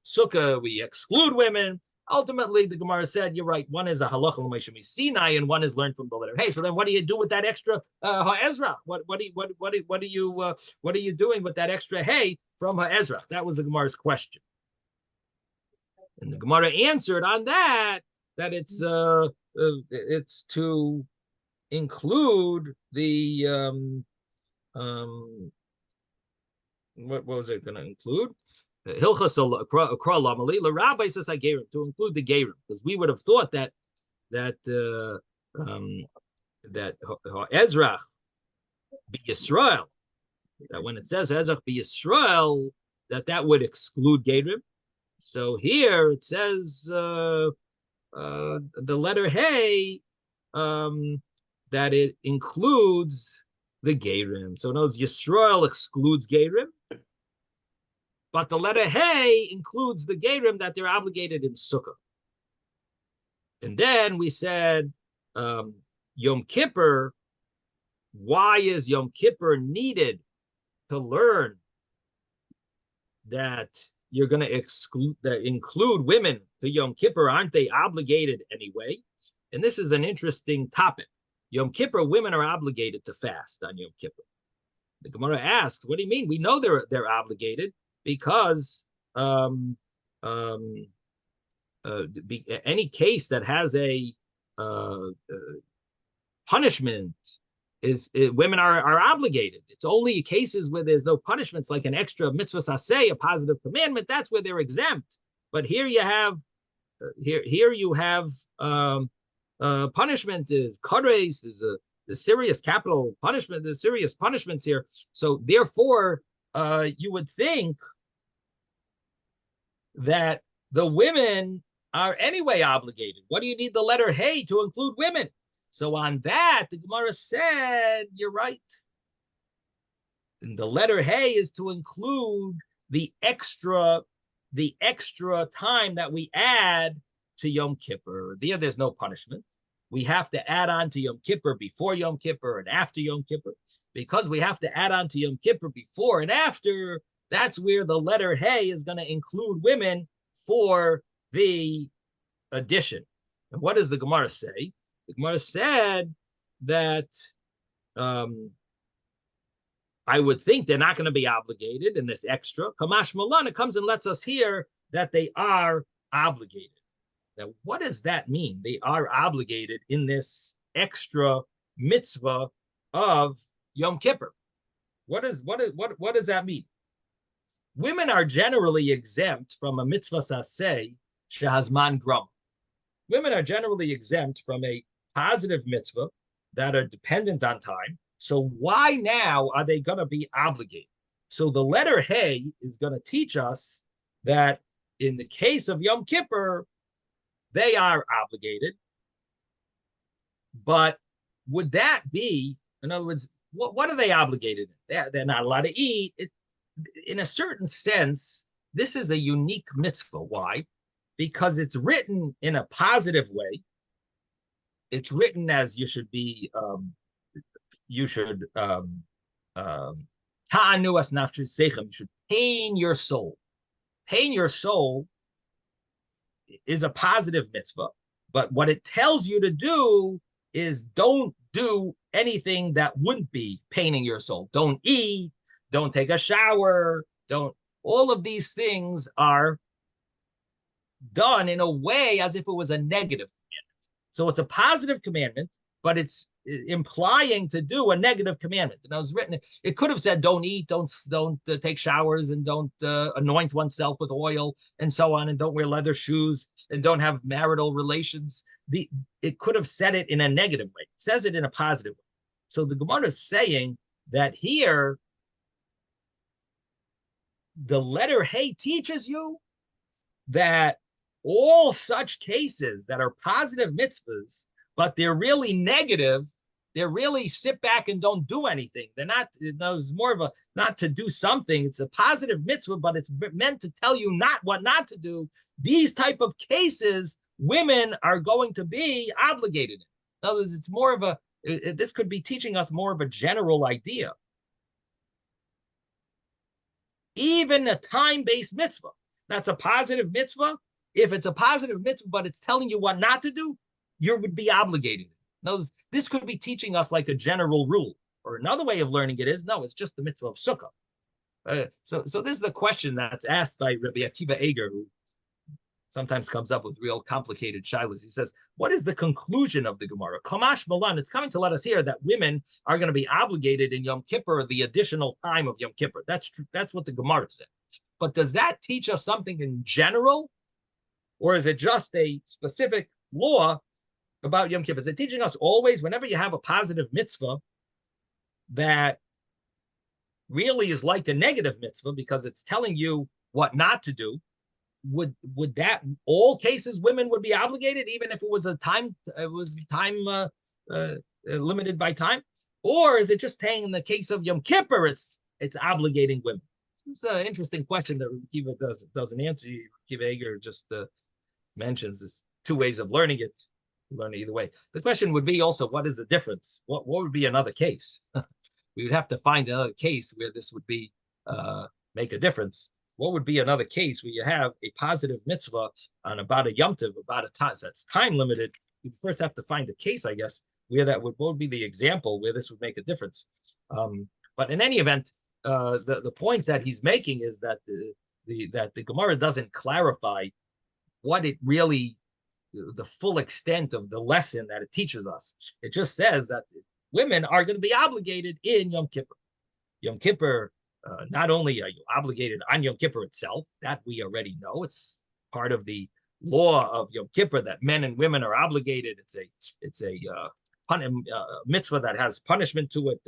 A: Sukkah we exclude women. Ultimately, the Gemara said, you're right, one is a halacha l'moshe Sinai and one is learned from the letter Hey. So then what do you do with that extra Ha'ezrach? What are you doing with that extra Hey from Ha'ezrach? That was the Gemara's question. And the Gemara answered on that it's to include the what was it going to include? Hilchas Akra Lamali, the rabbi says I gave him to include the Gerim, because we would have thought that Ezrach be Yisrael, that when it says Ezrach be Yisrael, that would exclude Gerim. So here it says the letter Hey that it includes the Gerim. So in other words, Yisrael excludes Gerim, but the letter Hey includes the Gerim that they're obligated in Sukkah. And then we said Yom Kippur. Why is Yom Kippur needed to learn that you're going to include women to Yom Kippur? Aren't they obligated anyway? And this is an interesting topic. Yom Kippur, women are obligated to fast on Yom Kippur. The Gemara asks, what do you mean? We know they're obligated because any case that has a punishment women are obligated. It's only cases where there's no punishments, like an extra mitzvah saseh, a positive commandment. That's where they're exempt. But here you have punishment is kares, is the serious capital punishment. The serious punishments here. So therefore, you would think that the women are anyway obligated. What do you need the letter Hey to include women? So on that, the Gemara said, you're right. And the letter Hey is to include the extra time that we add to Yom Kippur. There's no punishment. We have to add on to Yom Kippur before Yom Kippur and after Yom Kippur. Because we have to add on to Yom Kippur before and after, that's where the letter Hey is going to include women for the addition. And what does the Gemara say? The Gemara said that I would think they're not going to be obligated in this extra. Kamash Malan, it comes and lets us hear that they are obligated. Now, what does that mean? They are obligated in this extra mitzvah of Yom Kippur. What does that mean? Women are generally exempt from a mitzvah saseh shehazman grum. Women are generally exempt from a positive mitzvah that are dependent on time. So why now are they going to be obligated? So the letter Hey is going to teach us that in the case of Yom Kippur, they are obligated. But would that be, in other words, what are they obligated? They're not allowed to eat. In a certain sense, this is a unique mitzvah. Why? Because it's written in a positive way. It's written as you should be, you should pain your soul. Pain your soul is a positive mitzvah, but what it tells you to do is don't do anything that wouldn't be paining your soul. Don't eat, don't take a shower, all of these things are done in a way as if it was a negative commandment. So it's a positive commandment, but it's implying to do a negative commandment. And I was written, it could have said, don't eat, don't take showers, and don't anoint oneself with oil, and so on, and don't wear leather shoes, and don't have marital relations. It could have said it in a negative way. It says it in a positive way. So the Gemara is saying that here, the letter Hey teaches you that all such cases that are positive mitzvahs, but they're really negative, they're really sit back and don't do anything. They're not, it's more of a not to do something. It's a positive mitzvah, but it's meant to tell you not what not to do. These type of cases, women are going to be obligated. In other words, it's more of a, this could be teaching us more of a general idea. Even a time-based mitzvah, that's a positive mitzvah. If it's a positive mitzvah, but it's telling you what not to do, you would be obligated. Now, this could be teaching us like a general rule. Or another way of learning it is, no, it's just the mitzvah of Sukkah. So this is a question that's asked by Rabbi Akiva Eger, who sometimes comes up with real complicated shilas. He says, what is the conclusion of the Gemara? Kamash Malan, it's coming to let us hear that women are going to be obligated in Yom Kippur, the additional time of Yom Kippur. That's true. That's what the Gemara said. But does that teach us something in general? Or is it just a specific law about Yom Kippur? Is it teaching us always, whenever you have a positive mitzvah that really is like a negative mitzvah because it's telling you what not to do, would that all cases women would be obligated, even if it was a time limited by time, or is it just saying in the case of Yom Kippur, it's obligating women? It's an interesting question that Kiva doesn't answer. Kiva Eger just mentions there's two ways of learning it. Learn it either way. The question would be also, what is the difference? What would be another case? We would have to find another case where this would be make a difference. What would be another case where you have a positive mitzvah on about a Yom Tov, about a time that's time limited? You first have to find a case, I guess, where that would, what would be the example where this would make a difference. But in any event, the point that he's making is that the Gemara doesn't clarify what it really, the full extent of the lesson that it teaches us. It just says that women are going to be obligated in Yom Kippur. Yom Kippur, not only are you obligated on Yom Kippur itself, that we already know. It's part of the law of Yom Kippur that men and women are obligated. It's a mitzvah that has punishment to it.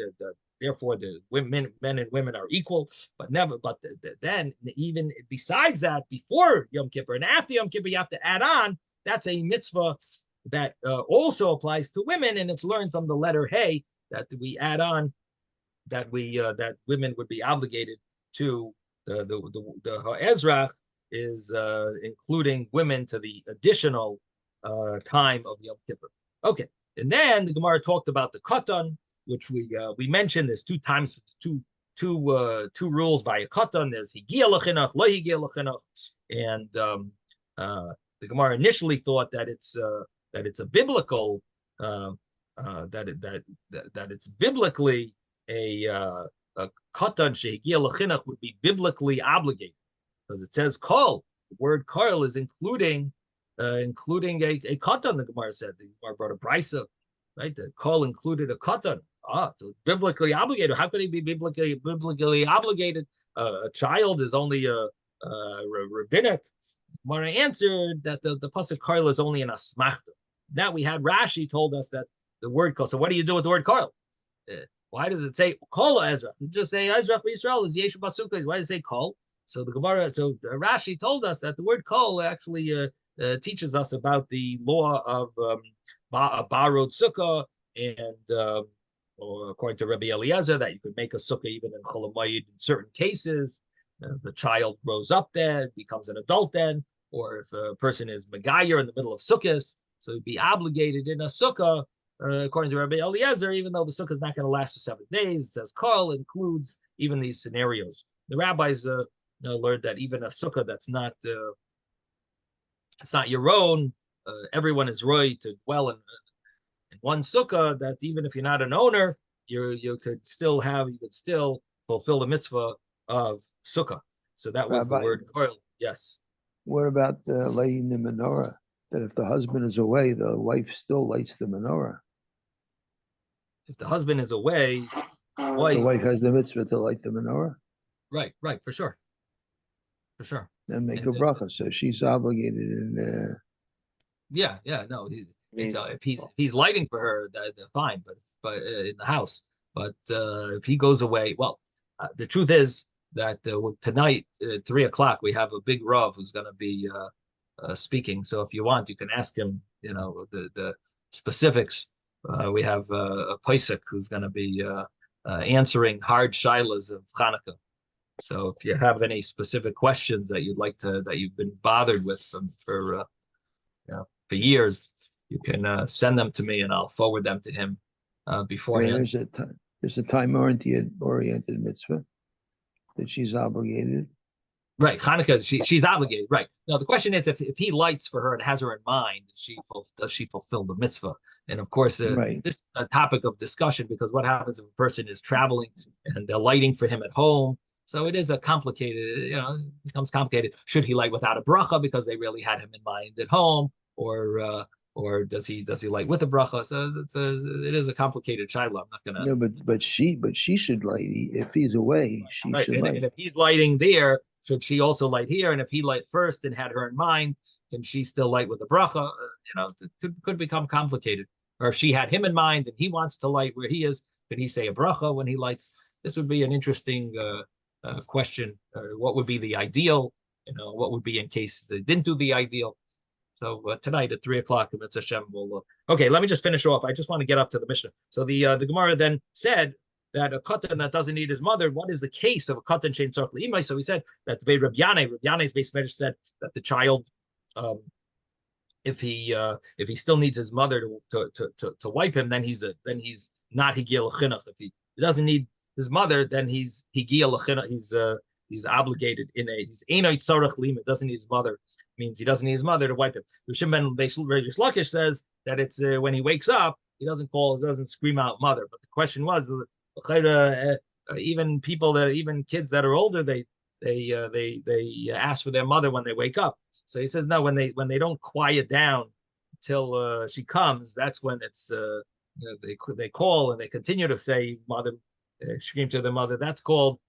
A: Therefore, the men and women are equal, but then even besides that, before Yom Kippur and after Yom Kippur, you have to add on. That's a mitzvah that also applies to women, and it's learned from the letter Hey that we add on that that women would be obligated to the Ha'ezrach is including women to the additional time of Yom Kippur. Okay, and then the Gemara talked about the Katan, which we mentioned. There's two rules by a Katan. There's Higia L'chinuch, Lo Higia L'chinuch, and the Gemara initially thought that it's a biblical that it's biblically a Katan Shehigia L'chinuch would be biblically obligated, because it says kol. The word kol is including a katan. The Gemara said. The Gemara brought a brisa, right? The kol included a katan. So biblically obligated. How could he be biblically obligated? A child is only a rabbinic. Gemara answered that the pasuk kol is only an asmachta. That we had Rashi told us that the word kol. So what do you do with the word kol? Why does it say kol Ezra? You just say Ezra Israel is Yeshu Basukah. Why does it say kol? So the Gemara, Rashi told us that the word kol actually teaches us about the law of Barod Sukkah, and or according to Rabbi Eliezer, that you could make a sukkah even in Chol Hamoed in certain cases. If the child grows up then, becomes an adult then, or if a person is Megayer in the middle of sukkahs, so he'd be obligated in a sukkah, according to Rabbi Eliezer, even though the sukkah is not going to last for 7 days. It says kol includes even these scenarios. The rabbis learned that even a sukkah that's not it's not your own, everyone is right to dwell in one sukkah. That even if you're not an owner, you could still fulfill the mitzvah of sukkah. So that was Rabbi, the word kol. Yes.
B: What about lighting the menorah? That if the husband is away, the wife still lights the menorah.
A: If the husband is away,
B: the wife has the mitzvah to light the menorah.
A: Right, for sure.
B: And make a bracha, so she's obligated. No.
A: If he's lighting for her, they're fine. But in the house, but if he goes away, well, the truth is that tonight at 3:00 we have a big rav who's going to be speaking. So if you want, you can ask him. The specifics. We have a Pesach who's going to be answering hard shilas of Hanukkah. So if you have any specific questions that you've been bothered with for years, you can send them to me and I'll forward them to him beforehand.
B: There's a time-oriented mitzvah that she's obligated.
A: Right, Hanukkah, she's obligated. Right. Now the question is, if he lights for her and has her in mind, does she fulfill the mitzvah? And of course, this is a topic of discussion, because what happens if a person is traveling and they're lighting for him at home? So it is a complicated, it becomes complicated. Should he light without a bracha because they really had him in mind at home, or does he light with a bracha? So it is a complicated shiloh. I'm not gonna.
B: No, but she should light if he's away. She should light.
A: And if he's lighting there, should she also light here? And if he light first and had her in mind, can she still light with a bracha? It could become complicated. Or if she had him in mind and he wants to light where he is, could he say a bracha when he lights? This would be an interesting question. What would be the ideal? What would be in case they didn't do the ideal? So tonight at 3:00, Mitzvah Hashem will. Okay, let me just finish off. I just want to get up to the Mishnah. So the Gemara then said that a katan that doesn't need his mother, what is the case of a katan shein tzarich leimai? So we said that the Rabbi Yanai's base measure said that the child, if he still needs his mother to wipe him, then he's not higia l'chinuch. If he doesn't need his mother, then he's higia l'chinuch. He's obligated he's einay tzarich leimai. Doesn't need his mother. Means he doesn't need his mother to wipe him. Rishon ben Reish Lakish says that it's when he wakes up, he doesn't scream out mother. But the question was, even kids that are older, they ask for their mother when they wake up. So he says no, when they don't quiet down till she comes, that's when it's they call and they continue to say mother, scream to their mother. That's called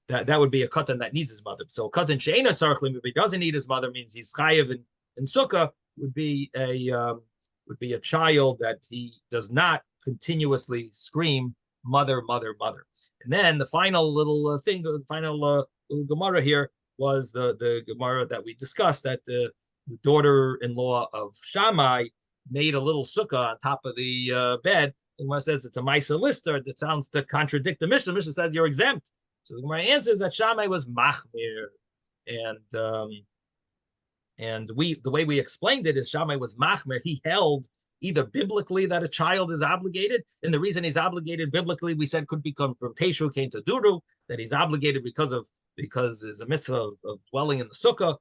A: that would be a katan that needs his mother. So katan she'ena tzarich leimai, if he doesn't need his mother, means he's chayiv in sukkah, would be a child that he does not continuously scream mother, mother, mother. And then the final little little Gemara here was the Gemara that we discussed, that the daughter-in-law of Shammai made a little sukkah on top of the bed. And one says it's a Maisa Lister that sounds to contradict the Mishnah. The Mishnah says you're exempt. So the Gemara answers that Shammai was machmir, and the way we explained it is Shammai was machmir. He held either biblically that a child is obligated, and the reason he's obligated biblically, we said, could become from Teshu came to Duru, that he's obligated because there's a mitzvah of dwelling in the sukkah,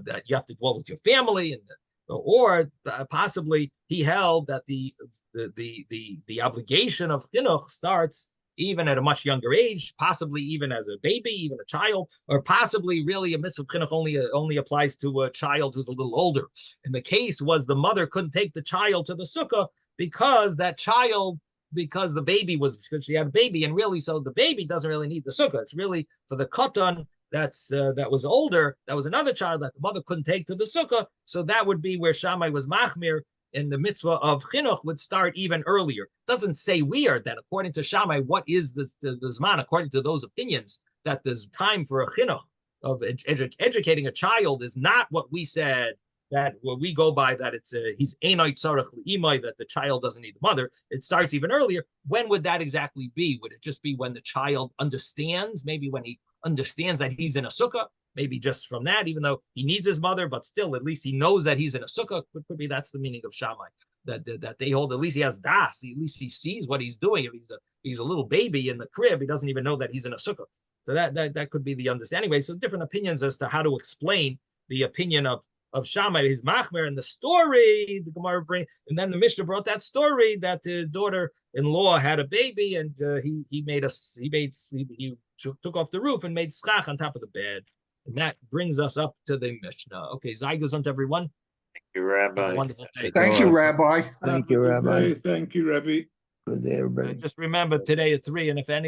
A: that you have to dwell with your family, or possibly he held that the obligation of chinuch starts even at a much younger age, possibly even as a baby, even a child, or possibly really a mitzvah of chinuch only applies to a child who's a little older. And the case was the mother couldn't take the child to the sukkah because she had a baby, and really, so the baby doesn't really need the sukkah. It's really for the katan that was older, that was another child that the mother couldn't take to the sukkah. So that would be where Shammai was machmir, and the mitzvah of chinuch would start even earlier. It doesn't say weird that according to Shammai, what is the zman, according to those opinions, that there's time for a chinuch of educating a child is not what we said, that what we go by, that it's he's einay tzarich leimai, that the child doesn't need the mother. It starts even earlier. When would that exactly be? Would it just be when the child understands, maybe when he understands that he's in a sukkah? Maybe just from that, even though he needs his mother, but still, at least he knows that he's in a sukkah. Could be that's the meaning of Shammai, that they hold. At least he has das. At least he sees what he's doing. If he's a little baby in the crib, he doesn't even know that he's in a sukkah. So that could be the understanding. Anyway, so different opinions as to how to explain the opinion of Shammai, his machmer, and the story the Gemara brings, and then the Mishnah brought that story that the daughter-in-law had a baby, and he took off the roof and made schach on top of the bed. And that brings us up to the Mishnah. Okay, Zygos on everyone.
C: Thank you, Rabbi.
A: Wonderful day.
F: Thank you, Rabbi.
B: Thank you, Rabbi.
D: Thank you, Rabbi.
B: Good day, everybody.
A: Just remember today at 3, and if any